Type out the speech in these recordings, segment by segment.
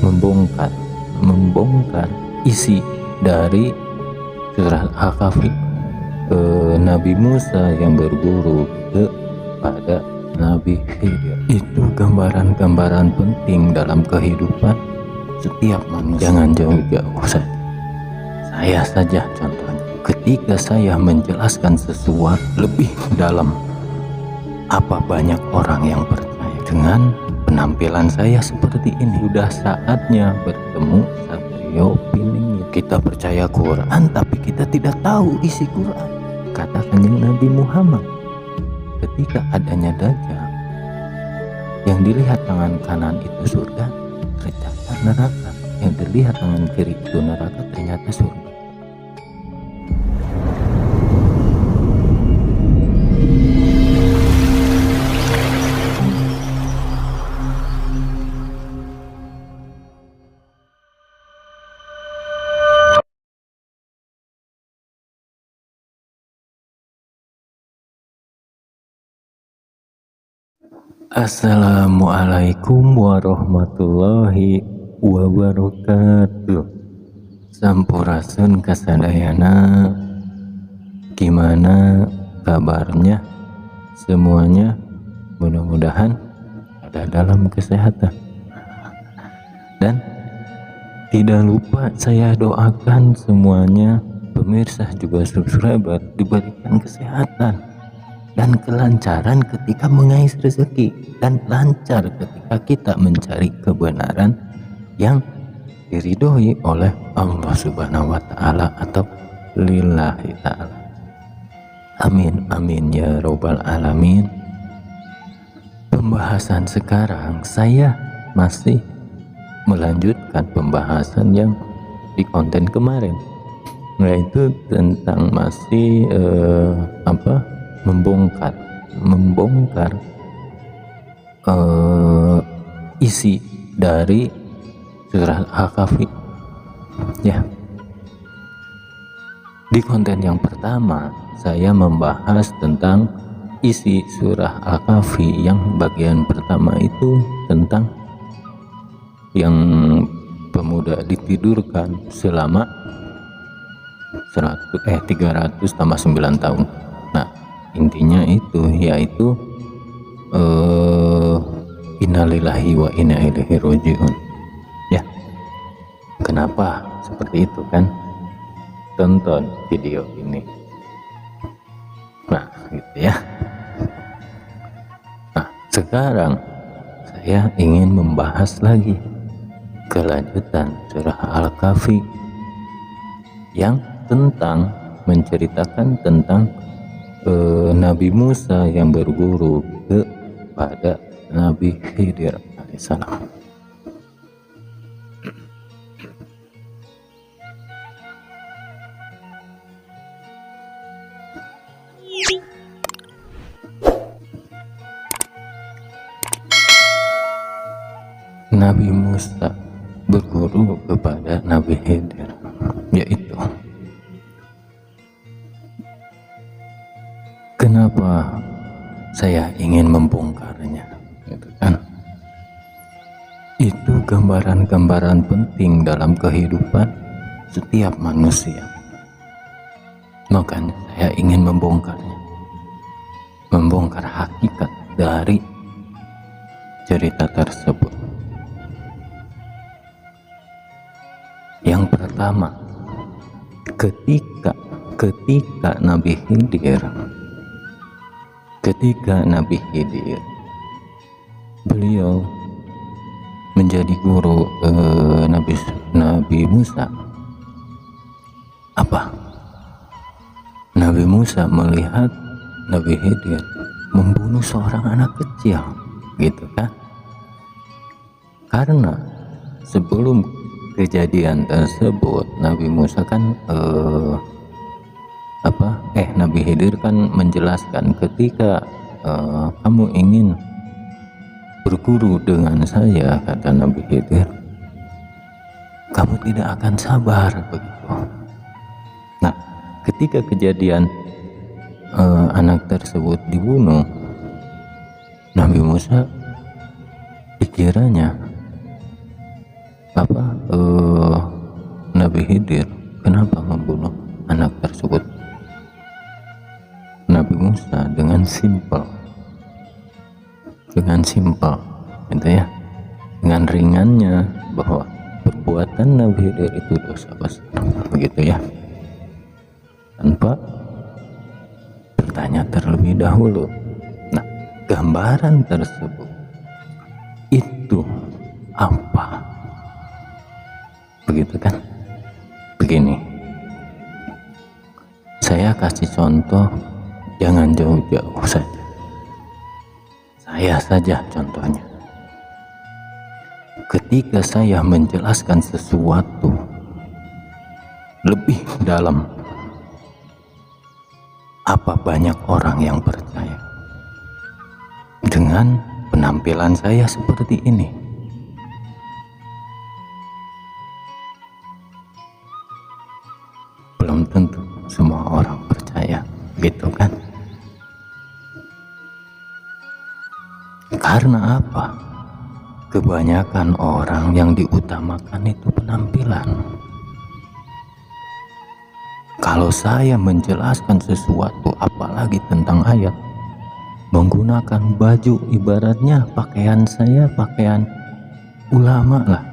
membongkar isi dari surat Al-Kahfi, Nabi Musa yang berguru kepada Nabi Khidir. Itu gambaran-gambaran penting dalam kehidupan setiap manusia. Jangan jauh-jauh saja. Saya saja contohnya. Ketika saya menjelaskan sesuatu lebih dalam, apa banyak orang yang percaya dengan penampilan saya seperti ini? Sudah saatnya bertemu Satrio Piningit. Kita percaya Quran, tapi kita tidak tahu isi Quran. Kata Kanjeng Nabi Muhammad, ketika adanya Dajjal, yang dilihat tangan kanan itu surga, ternyata neraka. Yang dilihat tangan kiri itu neraka, ternyata surga. Assalamualaikum warahmatullahi wabarakatuh. Sampurasun kasadayana. Gimana kabarnya semuanya? Mudah-mudahan ada dalam kesehatan. Dan tidak lupa saya doakan semuanya, pemirsa juga subscriber, diberikan kesehatan dan kelancaran ketika mengais rezeki, dan lancar ketika kita mencari kebenaran yang diridhoi oleh Allah Subhanahu wa Ta'ala atau lillahi ta'ala. Amin amin ya robbal alamin. Pembahasan sekarang saya masih melanjutkan pembahasan yang di konten kemarin, yaitu tentang masih membongkar isi dari surat Al-Kahfi. Ya, di konten yang pertama saya membahas tentang isi surah Al-Kahfi. Yang bagian pertama itu tentang yang pemuda ditidurkan selama 300 tambah 9 tahun. Nah, intinya itu yaitu innalillahi wa inna ilaihi rajiun. Ya, kenapa seperti itu kan? Tonton video ini. Nah, gitu ya. Nah, sekarang saya ingin membahas lagi kelanjutan surah Al-Kahfi yang tentang menceritakan tentang Nabi Musa yang berguru kepada Nabi Khidir alaihissalam. Nabi Musa berguru kepada Nabi Khidir, yaitu kenapa saya ingin membongkarnya, gitu kan? Itu gambaran-gambaran penting dalam kehidupan setiap manusia. Makanya saya ingin membongkarnya, membongkar hakikat dari cerita tersebut. Yang pertama, ketika Nabi Khidir beliau menjadi guru Nabi Musa, apa? Nabi Musa melihat Nabi Khidir membunuh seorang anak kecil, gitu kan? Karena sebelum kejadian tersebut Nabi Musa kan Nabi Khidir kan menjelaskan, ketika kamu ingin berguru dengan saya, kata Nabi Khidir, kamu tidak akan sabar, begitu. Nah, ketika kejadian anak tersebut dibunuh, Nabi Musa dikiranya apa Nabi Khidir kenapa membunuh anak tersebut. Nabi Musa dengan simpel gitu ya, dengan ringannya bahwa perbuatan Nabi Khidir itu dosa besar, begitu ya, tanpa bertanya terlebih dahulu. Nah, gambaran tersebut itu apa? Begitu kan? Begini, saya kasih contoh, jangan jauh-jauh saja. Saya saja contohnya. Ketika saya menjelaskan sesuatu lebih dalam, apa banyak orang yang percaya dengan penampilan saya seperti ini? Belum tentu semua orang percaya, gitu kan? Karena apa? Kebanyakan orang yang diutamakan itu penampilan. Kalau saya menjelaskan sesuatu, apalagi tentang ayat, menggunakan baju, ibaratnya pakaian saya pakaian ulama lah,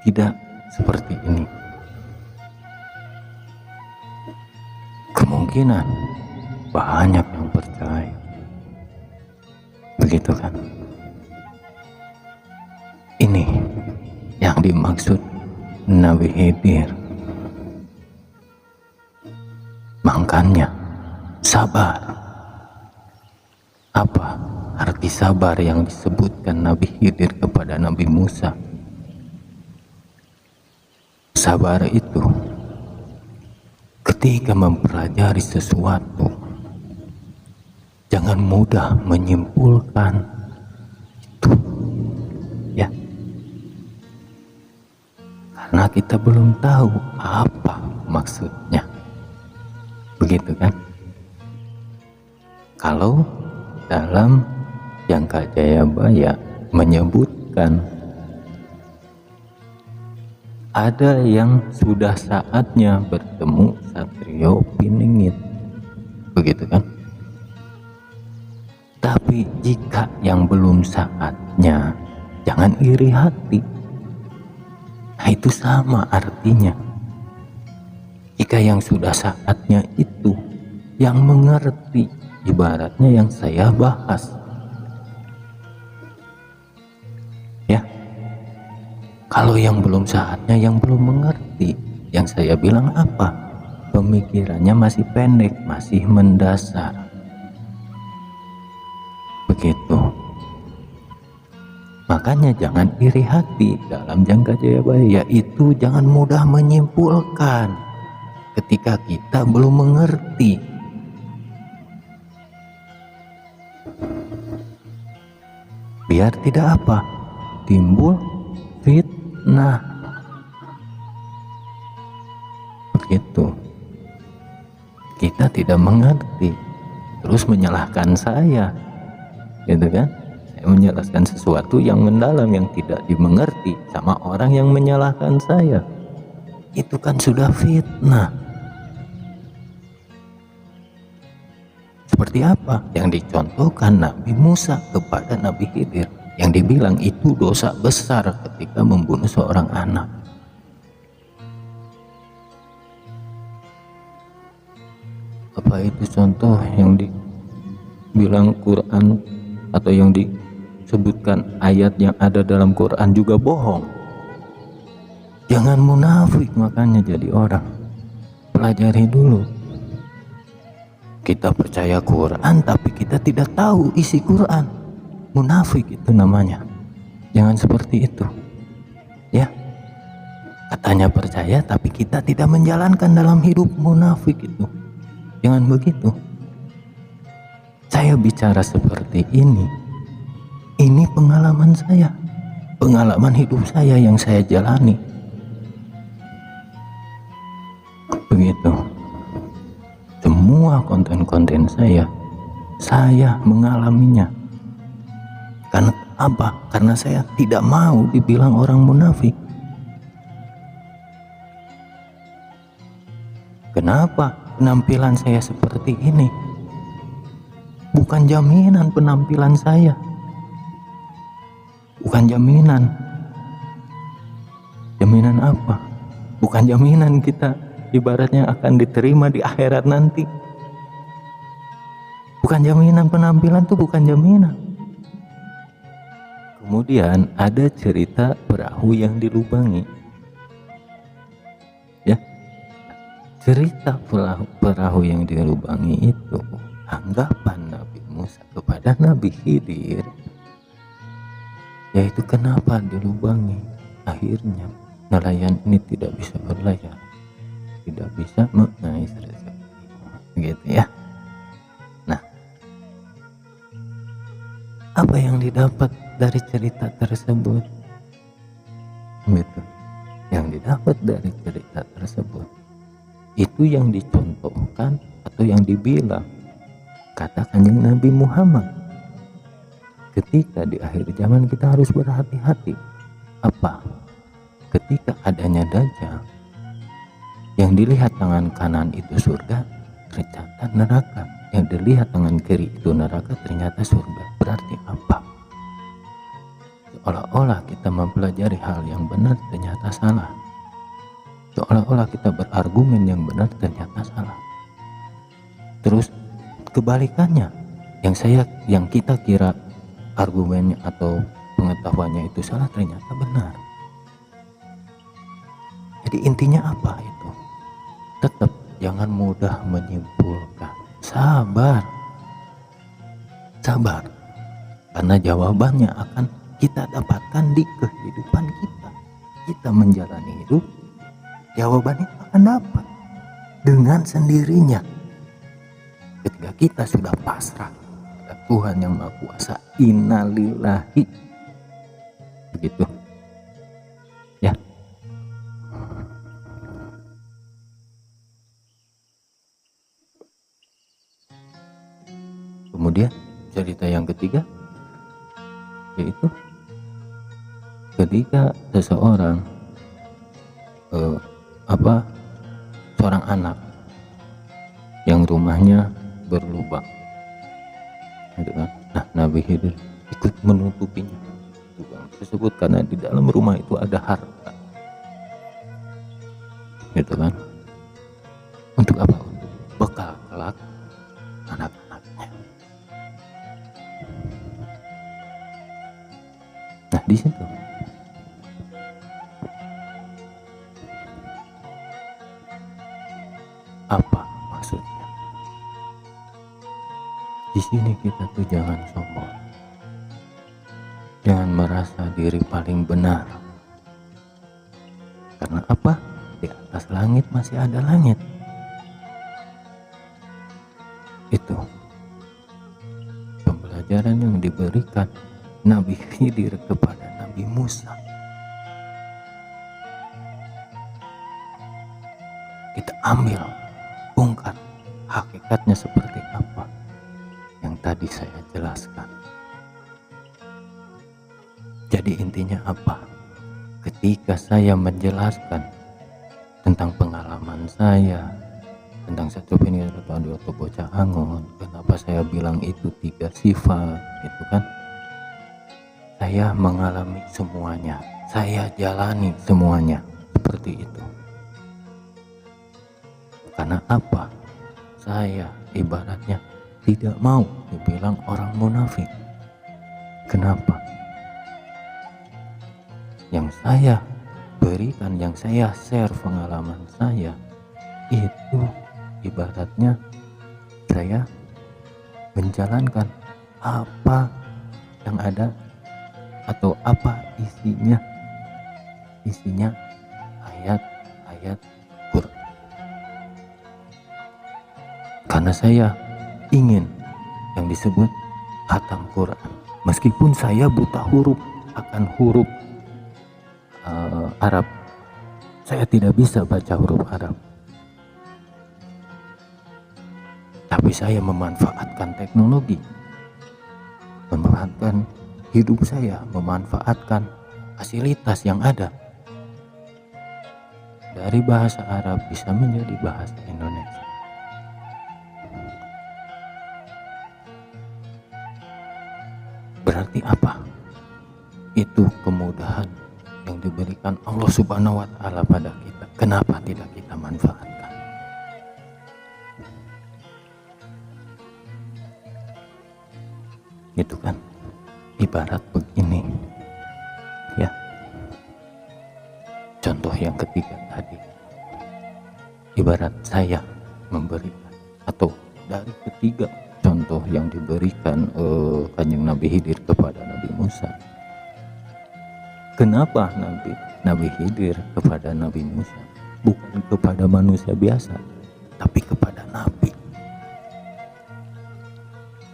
tidak seperti ini, kemungkinan banyak yang percaya, begitu kan? Ini yang dimaksud Nabi Khidir. Makanya sabar. Apa arti sabar yang disebutkan Nabi Khidir kepada Nabi Musa? Sabar itu ketika mempelajari sesuatu, jangan mudah menyimpulkan itu, ya, karena kita belum tahu apa maksudnya, begitu kan? Kalau dalam Jangka Jayabaya menyebutkan ada yang sudah saatnya bertemu Satrio Piningit, begitu kan? Tapi jika yang belum saatnya, jangan iri hati. Nah, itu sama artinya. Jika yang sudah saatnya itu, yang mengerti, ibaratnya yang saya bahas, ya. Kalau yang belum saatnya, yang belum mengerti, yang saya bilang apa? Pemikirannya masih pendek, masih mendasar, begitu. Makanya jangan iri hati dalam Jangka Jayabaya, yaitu jangan mudah menyimpulkan ketika kita belum mengerti. Biar tidak apa? Timbul fitnah. Begitu. Kita tidak mengerti, terus menyalahkan saya, gitu kan? Saya menjelaskan sesuatu yang mendalam yang tidak dimengerti sama orang yang menyalahkan saya. Itu kan sudah fitnah. Seperti apa yang dicontohkan Nabi Musa kepada Nabi Khidir, yang dibilang itu dosa besar ketika membunuh seorang anak. Apa itu contoh yang dibilang Quran atau yang disebutkan ayat yang ada dalam Quran juga bohong? Jangan munafik makanya jadi orang. Pelajari dulu. Kita percaya Quran tapi kita tidak tahu isi Quran. Munafik itu namanya. Jangan seperti itu, ya. Katanya percaya tapi kita tidak menjalankan dalam hidup, munafik itu. Jangan begitu. Saya bicara seperti ini pengalaman saya, pengalaman hidup saya yang saya jalani, begitu. Semua konten-konten saya mengalaminya. Karena Apa? Karena saya tidak mau dibilang orang munafik. Kenapa penampilan saya seperti ini? Bukan jaminan penampilan saya. Bukan jaminan. Jaminan apa? Bukan jaminan kita ibaratnya akan diterima di akhirat nanti. Bukan jaminan penampilan, tuh bukan jaminan. Kemudian ada cerita perahu yang dilubangi. Ya, cerita perahu yang dilubangi itu anggapan Nabi Musa kepada Nabi Khidir, yaitu kenapa dilubangi? Akhirnya nelayan ini tidak bisa berlayar, tidak bisa mengais rezeki, gitu ya. Nah, apa yang didapat dari cerita tersebut? Gitu. Yang didapat dari cerita tersebut itu yang dicontohkan atau yang dibilang kata Kanjeng Nabi Muhammad ketika di akhir zaman kita harus berhati-hati. Apa? Ketika adanya Dajjal, yang dilihat tangan kanan itu surga, ternyata neraka. Yang dilihat tangan kiri itu neraka, ternyata surga. Berarti apa? Seolah-olah kita mempelajari hal yang benar, ternyata salah. Seolah-olah kita berargumen yang benar, ternyata salah. Terus kebalikannya, yang kita kira argumennya atau pengetahuannya itu salah, ternyata benar. Jadi intinya apa itu? Tetap jangan mudah menyimpulkan. Sabar. Karena jawabannya akan kita dapatkan di kehidupan kita. Kita menjalani hidup, jawabannya akan dapat dengan sendirinya. Ketika kita sudah pasrah kepada Tuhan yang Maha Kuasa, innalillahi. Begitu. Ya. Kemudian cerita yang ketiga, yaitu ketika seseorang seorang anak yang rumahnya berlubang, gitu kan? Nah, Nabi Khidir ikut menutupinya lubang tersebut karena di dalam rumah itu ada harta, gitu kan? Untuk apa? Untuk bekal kelak anak-anaknya. Nah, di situ apa maksudnya? Di sini kita tuh jangan sombong, jangan merasa diri paling benar. Karena apa? Di atas langit masih ada langit. Itu pembelajaran yang diberikan Nabi Khidir kepada Nabi Musa. Kita ambil, bongkar hakikatnya seperti apa yang tadi saya jelaskan. Jadi intinya apa? Ketika saya menjelaskan tentang pengalaman saya, tentang satu ini atau bocah Angon, kenapa saya bilang itu 3 sifat, itu kan? Saya mengalami semuanya, saya jalani semuanya seperti itu. Karena apa? Saya ibaratnya tidak mau dibilang orang munafik. Kenapa? Yang saya berikan, yang saya share pengalaman saya, itu ibaratnya saya menjalankan apa yang ada atau apa isinya ayat-ayat Quran. Karena saya ingin yang disebut khatam Quran, meskipun saya buta huruf akan huruf Arab, saya tidak bisa baca huruf Arab, tapi saya memanfaatkan teknologi, memanfaatkan hidup saya memanfaatkan fasilitas yang ada. Dari bahasa Arab bisa menjadi bahasa Indonesia. Berarti apa? Itu kemudahan yang diberikan Allah Subhanahu wa Ta'ala pada kita. Kenapa tidak kita manfaatkan? Itu kan ibarat begini ya. Contoh yang ketiga tadi, ibarat saya memberikan, atau dari ketiga contoh yang diberikan Kanjeng Nabi Khidir kepada Nabi Musa. Kenapa Nabi Khidir kepada Nabi Musa, bukan kepada manusia biasa, tapi kepada Nabi?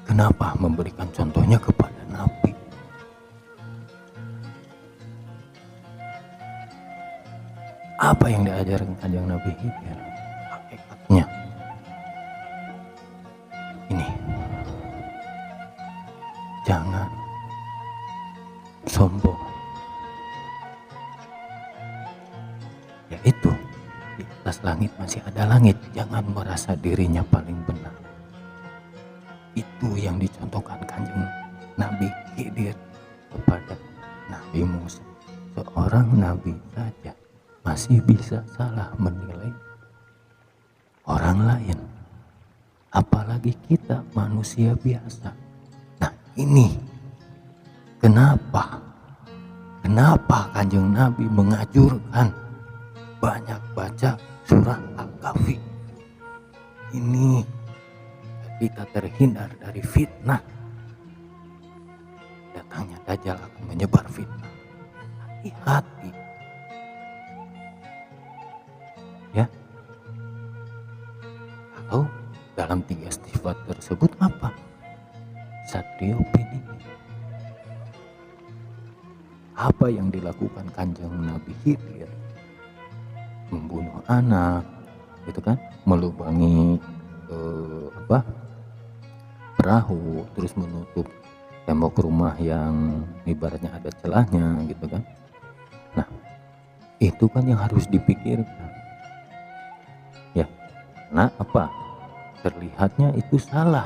Kenapa memberikan contohnya kepada Nabi? Apa yang diajarkan Kanjeng Nabi Khidir? Hakikatnya ini, jangan sombong. Yaitu di atas langit masih ada langit, jangan merasa dirinya paling benar. Itu yang dicontohkan Kanjeng Nabi Khidir kepada Nabi Musa. Seorang nabi saja masih bisa salah menilai orang lain, apalagi kita manusia biasa. Nah ini kenapa Kanjeng Nabi mengajurkan banyak baca surah Al-Kahfi ini? Kita terhindar dari fitnah. Datangnya Dajjal akan menyebar fitnah. Hati-hati ya. Kalau dalam 3 sifat tersebut apa? Satrio Piningit. Apa yang dilakukan Kanjeng Nabi Khidir? Membunuh anak, gitu kan? Melubangi perahu, terus menutup tembok rumah yang ibaratnya ada celahnya, gitu kan. Nah itu kan yang harus dipikirkan ya. Nah apa, terlihatnya itu salah.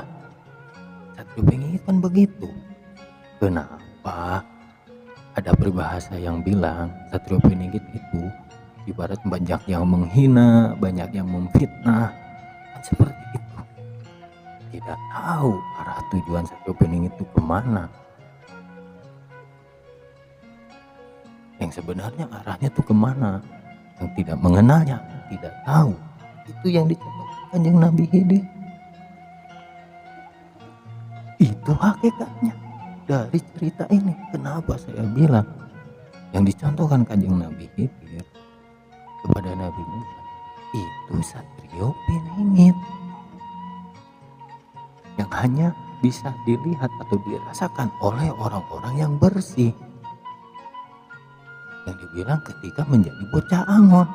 Satrio Piningit kan begitu. Kenapa ada peribahasa yang bilang Satrio Piningit itu ibarat banyak yang menghina, banyak yang memfitnah, kan seperti itu. Tidak tahu arah tujuan Satrio Piningit itu kemana. Yang sebenarnya arahnya itu kemana, yang tidak mengenalnya tidak tahu. Itu yang dicontohkan Kanjeng Nabi Khidir. Itu hakikatnya dari cerita ini. Kenapa saya bilang yang dicontohkan Kanjeng Nabi Khidir kepada Nabi Musa itu Satrio Piningit, yang hanya bisa dilihat atau dirasakan oleh orang-orang yang bersih, yang dibilang ketika menjadi bocah angon.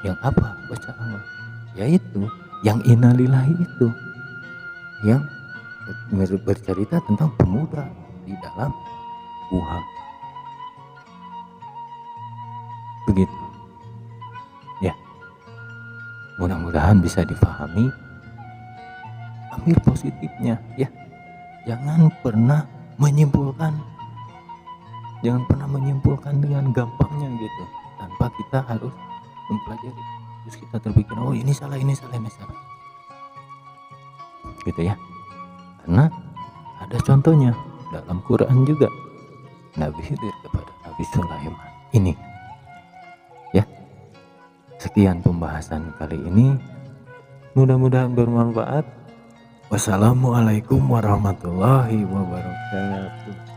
Yang apa bocah angon? Yaitu yang innalillahi itu, yang bercerita tentang pemuda di dalam gua. Begitu ya, mudah-mudahan bisa difahami. Ambil positifnya ya, jangan pernah menyimpulkan dengan gampangnya gitu, tanpa kita harus mempelajari. Terus kita terpikir, oh ini salah gitu ya. Karena ada contohnya dalam Quran juga, Nabi Khidir kepada Nabi Sulaiman. Ini ya, sekian pembahasan kali ini, mudah-mudahan bermanfaat. Wassalamualaikum warahmatullahi wabarakatuh.